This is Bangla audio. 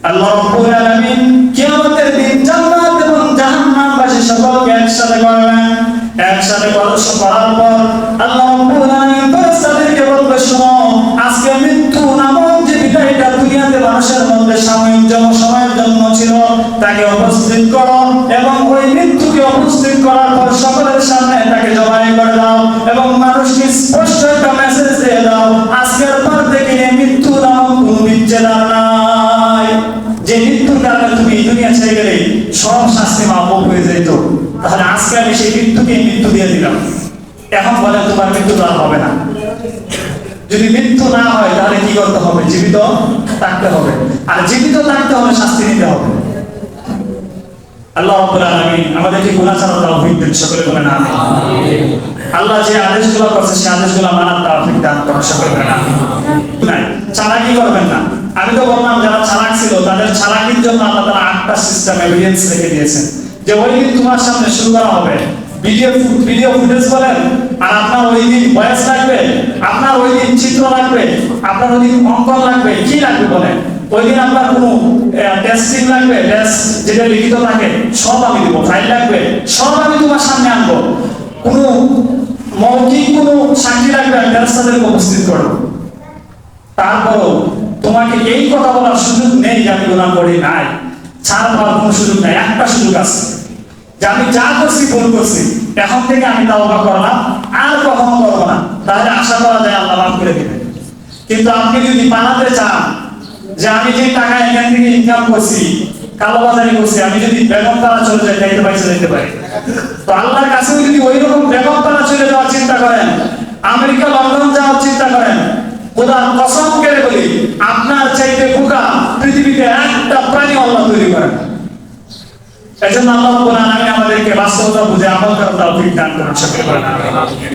আল্লাহ রাব্বুল আলামিন কিয়ামতের দিন জান্নাত এবং জাহান্নামবাসী সকলকে একসাথে করবেন। একসাথে করার পর আল্লাহ রাব্বুল আলামিন ফেরেশতাদেরকে বলবে, শোনো, আজকে মৃত্যু নামক যে বিদায়টা দুনিয়াতে মানুষের মধ্যে সাময়িক সময়ের জন্য ছিল, তাকে উপস্থিত করো এবং ওই মৃত্যুকে উপস্থিত করার পর সকলের সামনে তাকে জবাই করে দাও এবং মানুষকে স্পষ্ট একটা মেসেজ দিয়ে দাও, আজকের পর থেকে মৃত্যু নামক কোনো বিচ্ছেদ নাই। যে মৃত্যুর কারণে তুমি দুনিয়া ছেড়ে গেলে সব শাস্তি মাপ হয়ে যেত, তাহলে আজকে আমি সেই মৃত্যুকে মৃত্যু দিয়ে দিলাম। এখন বলে তোমার মৃত্যু আর হবে না। যদি মৃত্যু না হয় তাহলে কি করতে হবে? জীবিত থাকতে হবে, আর জীবিত থাকতে হলে শাস্তি নিতে হবে। আল্লাহ রাব্বুল আলামিন আমাদেরকে গুনাহ ছাড়া তৌফিক দিন, সকলে বলেন আমিন। আল্লাহ যে আদেশগুলো করেছে সেই আদেশগুলো মানার তৌফিক দান করুন, সকলে বলেন আমিন। চালাকি করবেন না। আমি তো বললাম যারা চালাক ছিল তাদের চালাকির জন্য আল্লাহ তাআলা 8টা সিস্টেম এভিডেন্স রেখে দিয়েছেন, যে ওই দিন তোমার সামনে শুরু করা হবে ভিডিও ফুটেজ বলেন, আর আপনার ওই দিন ভয়েস লাগবে, আপনার ওই দিন চিত্র লাগবে, আপনার ওই দিন অঙ্কন লাগবে, কি লাগবে বলেন? ওই দিন আপনার কোনো টেস্টিং লাগবে, টেস্ট যেটা লিখিত থাকে সব আমি দিব, ফাইল লাগবে সব আমি তোমার সামনে আনবো। কোনো মৌখিক কোনো সাক্ষী লাগবে, আমি ফেরেশতাদেরকে উপস্থিত করব। তারপরও তোমাকে এই কথা বলার সুযোগ নেই যে আমি গুনাহ করি নাই, ছাড় পাওয়ার কোনো সুযোগ নাই। একটা সুযোগ আছে যে আমি যা করছি ভুল করছি, এখন থেকে আমি তাওবা করলাম, আর কখনো করবো না, তাহলে আশা করা যায় আল্লাহ মাফ করে দিবেন। কিন্তু আপনি যদি বানাতে চান যে আমি যে টাকা এখান থেকে ইনকাম করছি, কালোবাজারি করছি, আমি যদি বেগমপাড়া চলে যাই যাইতে পারি, তো আল্লাহর কাছে যদি ওই রকম বেগমপাড়া চলে যাওয়ার চিন্তা করেন, আমেরিকা লন্ডন যাওয়ার চিন্তা করেন, খোদার কসম করে বলি আপনার চাইতে বোকা পৃথিবীতে একটা প্রাণী আল্লাহ তৈরি করেন। এজন্য আল্লাহ রাব্বুল আলামিন আমাদেরকে বাস্তবতা বুঝে আমল করার তৌফিক দান করুন, সকলে বলেন আমিন।